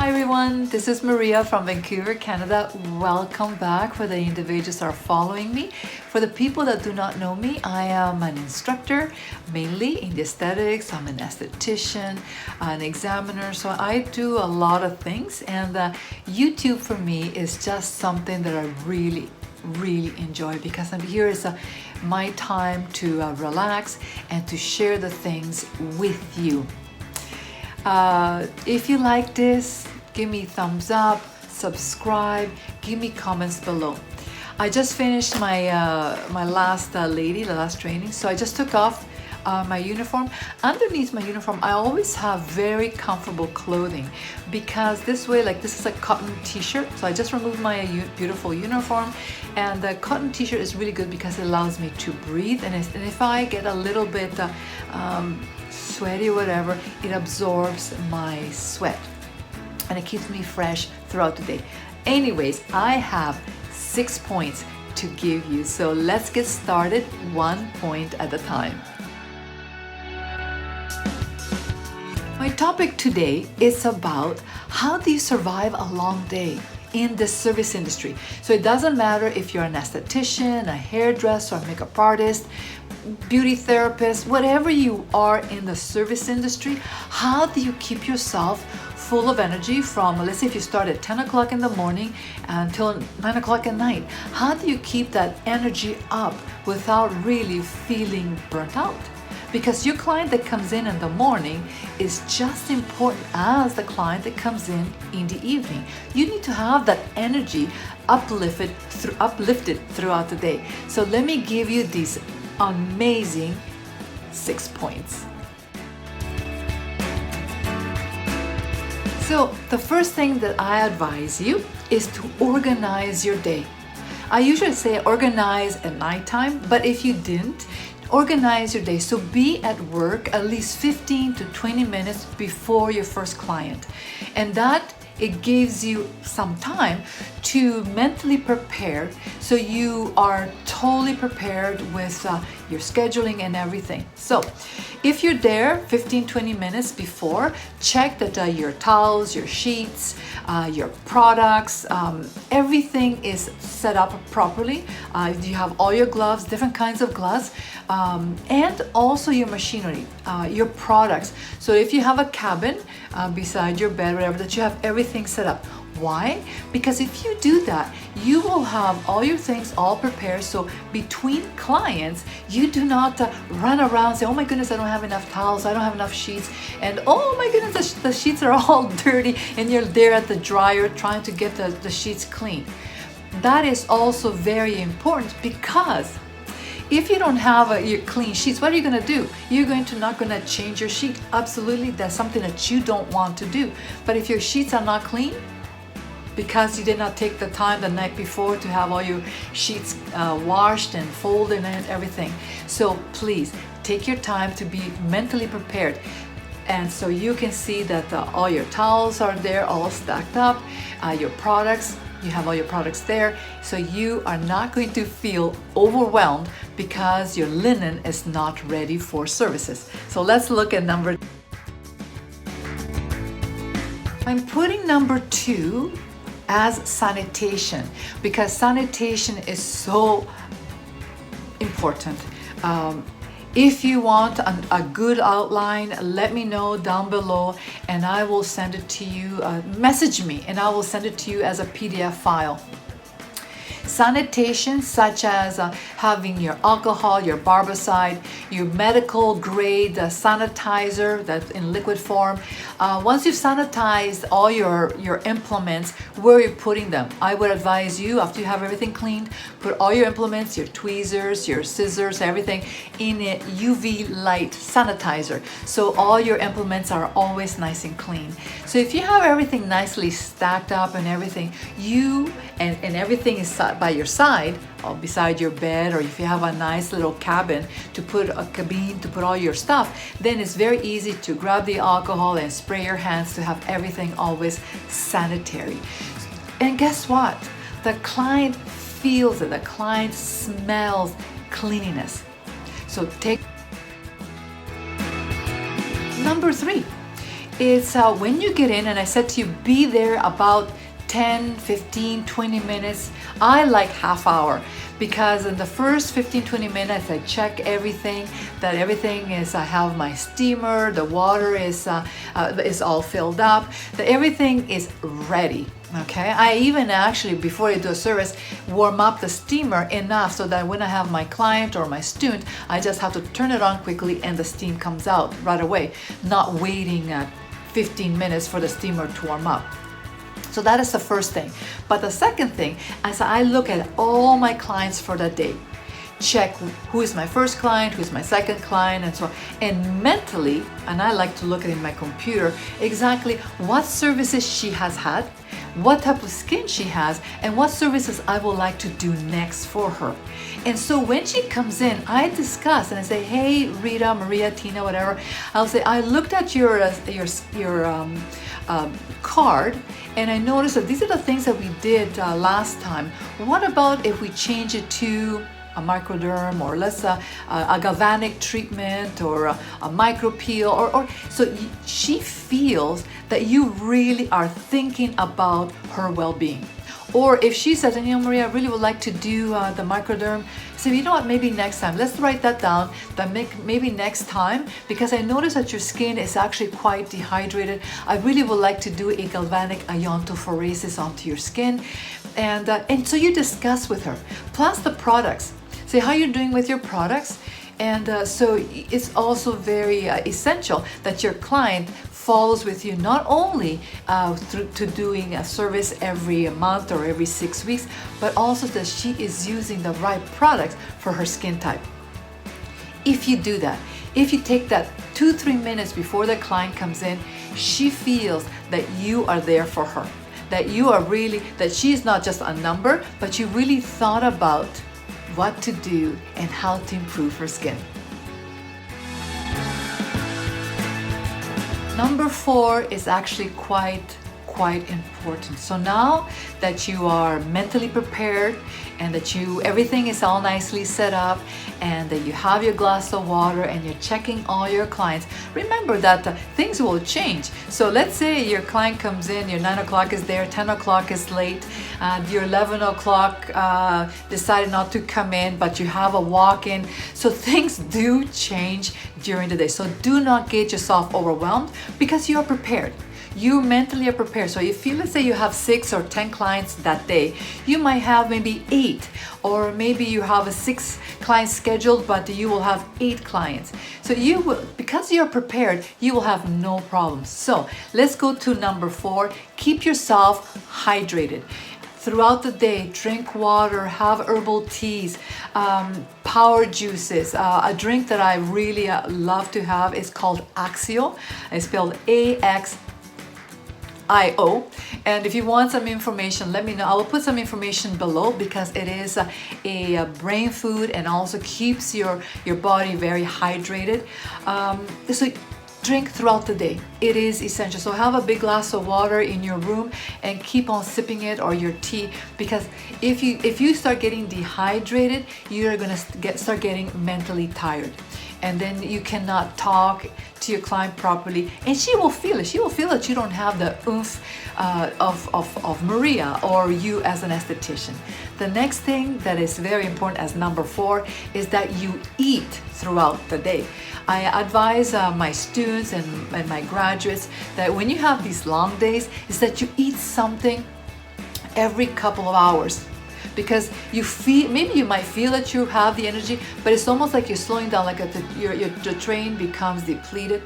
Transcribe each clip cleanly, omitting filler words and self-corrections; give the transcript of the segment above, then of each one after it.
Hi everyone, this is Maria from Vancouver, Canada. Welcome back for the individuals that are following me. For the people that do not know me, I am an instructor, mainly in the aesthetics. I'm an esthetician, an examiner, so I do a lot of things, and YouTube for me is just something that I really enjoy, because I'm here is my time to relax and to share the things with you. If you like this, give me thumbs up, subscribe, give me comments below. I just finished my my last last training, so I just took off my uniform. Underneath my uniform, I always have very comfortable clothing, because this way, like this is a cotton t-shirt, so I just removed my beautiful uniform, and the cotton t-shirt is really good because it allows me to breathe, and if I get a little bit sweaty or whatever, it absorbs my sweat and it keeps me fresh throughout the day. Anyways, I have 6 points to give you, so let's get started, 1 point at a time. My topic today is about how do you survive a long day in the service industry. So it doesn't matter if you're an esthetician, a hairdresser, a makeup artist, beauty therapist, whatever you are in the service industry, how do you keep yourself full of energy from, let's say if you start at 10 o'clock in the morning until 9 o'clock at night, how do you keep that energy up without really feeling burnt out? Because your client that comes in the morning is just important as the client that comes in the evening. You need to have that energy uplifted throughout the day. So let me give you these amazing 6 points. So the first thing that I advise you is to organize your day. I usually say organize at nighttime, but if you didn't, organize your day. So be at work at least 15 to 20 minutes before your first client. And that it gives you some time to mentally prepare, so you are totally prepared with your scheduling and everything. So if you're there 15-20 minutes before, check that your towels, your sheets, your products, everything is set up properly. You have all your gloves, different kinds of gloves, and also your machinery, your products. So if you have a cabin beside your bed, whatever, that you have everything set up. Why? Because if you do that, you will have all your things all prepared, so between clients, you do not run around and say, oh my goodness, I don't have enough towels, I don't have enough sheets, and oh my goodness, the sheets are all dirty, and you're there at the dryer trying to get the sheets clean. That is also very important, because if you don't have your clean sheets, what are you going to do? You're not going to change your sheet. Absolutely, that's something that you don't want to do. But if your sheets are not clean, because you did not take the time the night before to have all your sheets washed and folded and everything. So please take your time to be mentally prepared. And so you can see that all your towels are there, all stacked up, your products, you have all your products there, so you are not going to feel overwhelmed because your linen is not ready for services. So let's look at number. I'm putting number 2 as sanitation, because sanitation is so important. If you want a good outline, let me know down below and I will send it to you. Message me and I will send it to you as a PDF file. Sanitation, such as having your alcohol, your barbicide, your medical grade sanitizer that's in liquid form. Once you've sanitized all your implements, where are you putting them? I would advise you, after you have everything cleaned, put all your implements, your tweezers, your scissors, everything in a UV light sanitizer, so all your implements are always nice and clean. So if you have everything nicely stacked up and everything, and everything is by your side, or beside your bed, or if you have a nice little cabin to put a cabin to put all your stuff, then it's very easy to grab the alcohol and spray your hands to have everything always sanitary. And guess what? The client feels it, the client smells cleanliness. So take number 3. It's when you get in, and I said to you, be there about 10, 15, 20 minutes. I like half hour, because in the first 15, 20 minutes, I check everything, that everything is, I have my steamer, the water is all filled up, that everything is ready. Okay, I even actually, before I do a service, warm up the steamer enough so that when I have my client or my student, I just have to turn it on quickly and the steam comes out right away, not waiting 15 minutes for the steamer to warm up. So that is the first thing. But the second thing, as I look at all my clients for the day, check who is my first client, who is my second client, and so on. And mentally, and I like to look at it in my computer, exactly what services she has had, what type of skin she has, and what services I would like to do next for her. And so when she comes in, I discuss and I say, hey, Rita, Maria, Tina, whatever. I'll say, I looked at your card, and I noticed that these are the things that we did last time. What about if we change it to a microderm, or let's a galvanic treatment, or a micro peel, or so she feels that you really are thinking about her well-being. Or if she says, Maria, I really would like to do the microderm, so you know what, maybe next time, let's write that down, that maybe next time, because I noticed that your skin is actually quite dehydrated. I really would like to do a galvanic iontophoresis onto your skin. And so you discuss with her, plus the products. Say how you're doing with your products. And so it's also very essential that your client follows with you, not only through to doing a service every month or every 6 weeks, but also that she is using the right products for her skin type. If you do that, if you take that 2-3 minutes before the client comes in, she feels that you are there for her, that you are really, that she is not just a number, but you really thought about what to do and how to improve her skin. Number 4 is actually quite important. So now that you are mentally prepared and that everything is all nicely set up and that you have your glass of water and you're checking all your clients, remember that things will change. So let's say your client comes in, your 9 o'clock is there, 10 o'clock is late, your 11 o'clock decided not to come in, but you have a walk-in. So things do change during the day. So do not get yourself overwhelmed, because you are prepared. You mentally are prepared. So if let's say you have 6 or 10 clients that day, you might have maybe 8, or maybe you have a 6 clients scheduled, but you will have 8 clients. So you will, because you're prepared, you will have no problems. So let's go to number 4. Keep yourself hydrated. Throughout the day, drink water, have herbal teas, power juices. A drink that I really love to have is called Axio. It's spelled AXIO. And if you want some information, let me know. I will put some information below, because it is a brain food and also keeps your body very hydrated. So drink throughout the day. It is essential. So have a big glass of water in your room and keep on sipping it, or your tea, because if you start getting dehydrated, you're gonna start getting mentally tired, and then you cannot talk to your client properly, and she will feel it. She will feel that you don't have the oomph of Maria or you as an esthetician. The next thing that is very important as number 4 is that you eat throughout the day. I advise my students and my graduates that when you have these long days, is that you eat something every couple of hours. Because maybe you might feel that you have the energy, but it's almost like you're slowing down, like your train becomes depleted,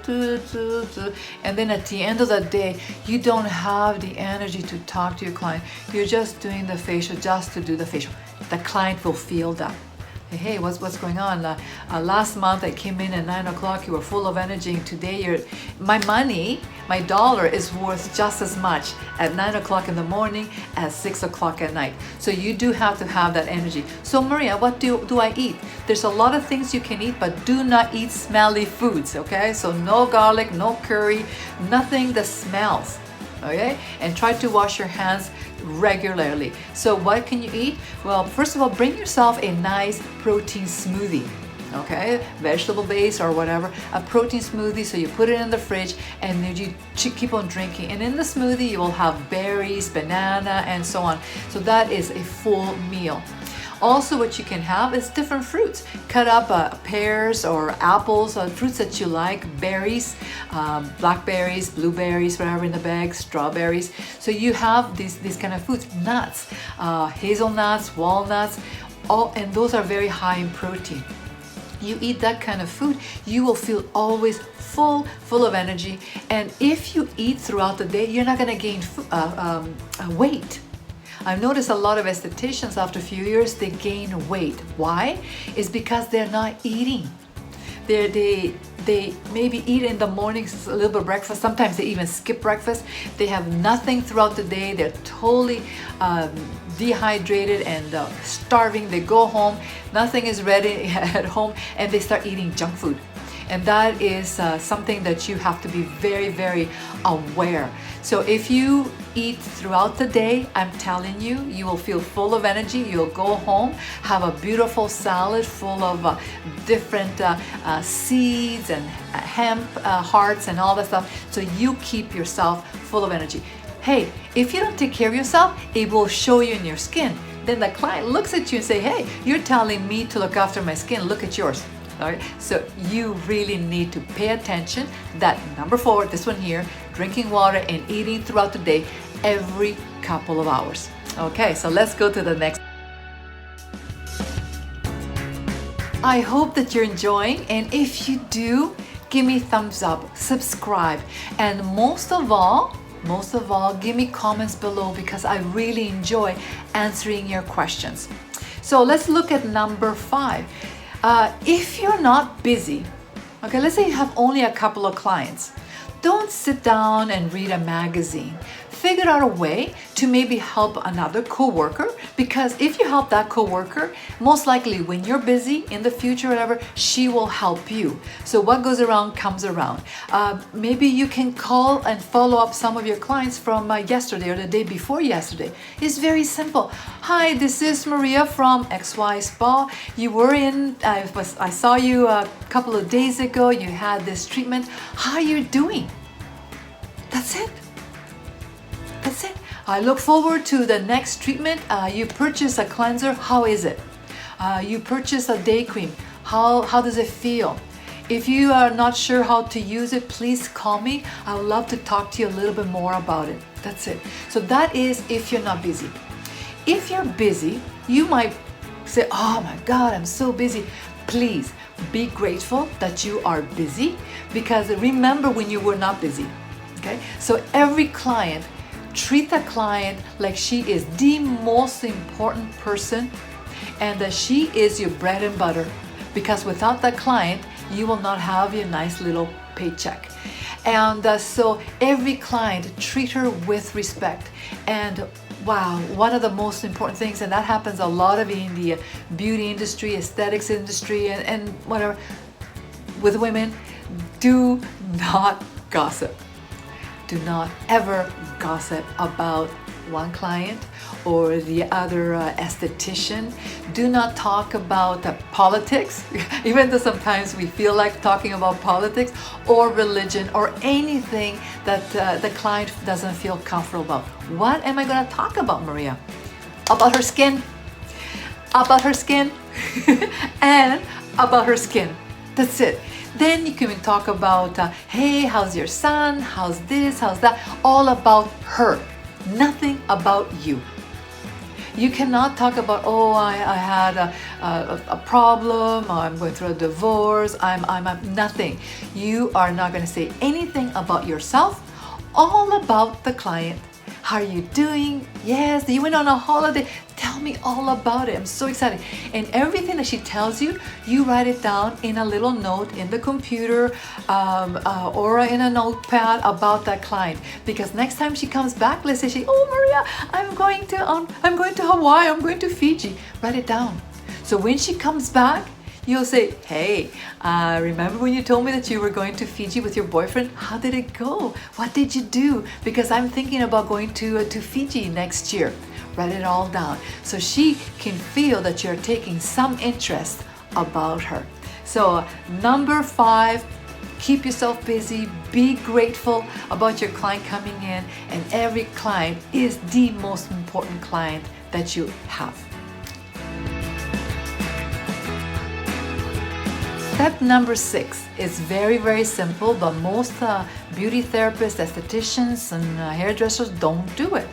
and then at the end of the day, you don't have the energy to talk to your client. You're just doing the facial just to do the facial. The client will feel that. Hey, what's going on? Last month I came in at 9 o'clock, you were full of energy, and today my dollar is worth just as much at 9 o'clock in the morning as 6 o'clock at night. So you do have to have that energy. So Maria, what do I eat? There's a lot of things you can eat, but do not eat smelly foods, okay? So no garlic, no curry, nothing that smells. Okay, and try to wash your hands regularly. So what can you eat? Well, first of all, bring yourself a nice protein smoothie. okay, vegetable base or whatever, a protein smoothie. So you put it in the fridge and then you keep on drinking. And in the smoothie, you will have berries, banana, and so on. So that is a full meal. Also, what you can have is different fruits. Cut up pears or apples, fruits that you like, berries, blackberries, blueberries, whatever in the bag, strawberries. So you have these kind of foods, nuts, hazelnuts, walnuts, and those are very high in protein. You eat that kind of food, you will feel always full of energy. And if you eat throughout the day, you're not going to gain weight. I've noticed a lot of estheticians after a few years, they gain weight. Why? It's because they're not eating. They maybe eat in the mornings a little bit of breakfast. Sometimes they even skip breakfast. They have nothing throughout the day. They're totally dehydrated and starving. They go home, nothing is ready at home, and they start eating junk food. And that is something that you have to be very, very aware. So if you eat throughout the day, I'm telling you, you will feel full of energy. You'll go home, have a beautiful salad full of different seeds and hemp hearts and all that stuff. So you keep yourself full of energy. Hey, if you don't take care of yourself, it will show you in your skin. Then the client looks at you and say, hey, you're telling me to look after my skin. Look at yours. All right, so you really need to pay attention that number 4, this one here, drinking water and eating throughout the day every couple of hours. Okay, so let's go to the next. I hope that you're enjoying, and if you do, give me thumbs up, subscribe, and most of all, give me comments below because I really enjoy answering your questions. So let's look at number 5. If you're not busy, okay, let's say you have only a couple of clients, don't sit down and read a magazine. Figure out a way to maybe help another coworker, because if you help that coworker, most likely when you're busy in the future, whatever, she will help you. So what goes around comes around. Maybe you can call and follow up some of your clients from yesterday or the day before yesterday. It's very simple. Hi, this is Maria from XY Spa. You were in, I saw you a couple of days ago. You had this treatment. How are you doing? That's it. That's it. I look forward to the next treatment. You purchase a cleanser. How is it? You purchase a day cream. How does it feel? If you are not sure how to use it, please call me. I would love to talk to you a little bit more about it. That's it. So that is if you're not busy. If you're busy, you might say, oh my God, I'm so busy. Please be grateful that you are busy, because remember when you were not busy. Okay? So every client, treat the client like she is the most important person and that she is your bread and butter, because without that client, you will not have your nice little paycheck. And so every client, treat her with respect. And wow, one of the most important things, and that happens a lot of in the beauty industry, aesthetics industry, and whatever, with women, do not gossip. Do not ever gossip about one client or the other esthetician. Do not talk about politics, even though sometimes we feel like talking about politics or religion or anything that the client doesn't feel comfortable about. What am I going to talk about, Maria? About her skin. About her skin. And about her skin. That's it. Then you can talk about, hey, how's your son? How's this? How's that? All about her. Nothing about you. You cannot talk about, oh, I had a problem, or I'm going through a divorce, I'm nothing. You are not going to say anything about yourself, all about the client. How are you doing? Yes, you went on a holiday. Tell me all about it. I'm so excited. And everything that she tells you, you write it down in a little note in the computer or in a notepad about that client. Because next time she comes back, let's say oh Maria, I'm going to Hawaii, I'm going to Fiji. Write it down. So when she comes back, you'll say, hey, remember when you told me that you were going to Fiji with your boyfriend? How did it go? What did you do? Because I'm thinking about going to Fiji next year. Write it all down so she can feel that you're taking some interest about her. So number 5, keep yourself busy, be grateful about your client coming in, and every client is the most important client that you have. Step number 6 is very, very simple, but most beauty therapists, estheticians, and hairdressers don't do it.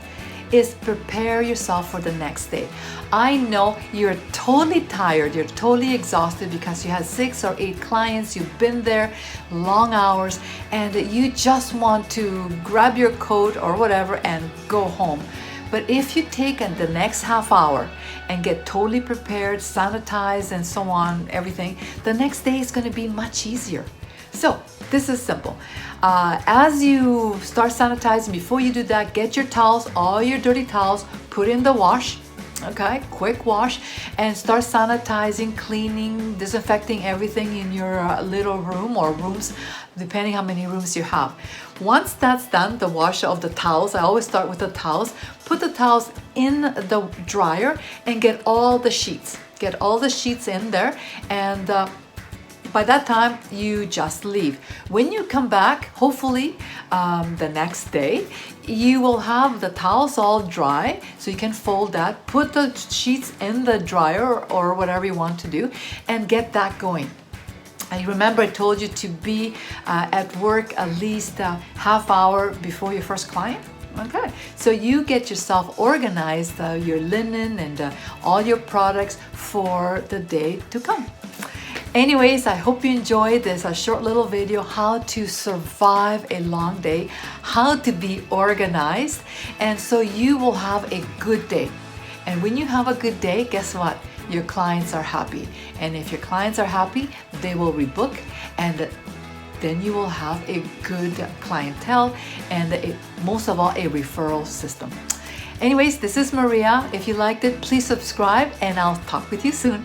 Is prepare yourself for the next day. I know you're totally tired, you're totally exhausted because you had 6 or 8 clients, you've been there long hours, and you just want to grab your coat or whatever and go home. But if you take the next half hour and get totally prepared, sanitized, and so on, everything, the next day is going to be much easier. So this is simple. As you start sanitizing, before you do that, get your towels, all your dirty towels, put in the wash. Okay, quick wash, and start sanitizing, cleaning, disinfecting everything in your little room or rooms, depending how many rooms you have. Once that's done, the wash of the towels, I always start with the towels. Put the towels in the dryer and get all the sheets. Get all the sheets in there, and by that time, you just leave. When you come back, hopefully the next day, you will have the towels all dry, so you can fold that, put the sheets in the dryer or whatever you want to do, and get that going. And remember, I told you to be at work at least a half hour before your first client. Okay, so you get yourself organized, your linen and all your products for the day to come. Anyways, I hope you enjoyed this short little video, how to survive a long day, how to be organized, and so you will have a good day. And when you have a good day, guess what? Your clients are happy. And if your clients are happy, they will rebook, and then you will have a good clientele and most of all, a referral system. Anyways, this is Maria. If you liked it, please subscribe, and I'll talk with you soon.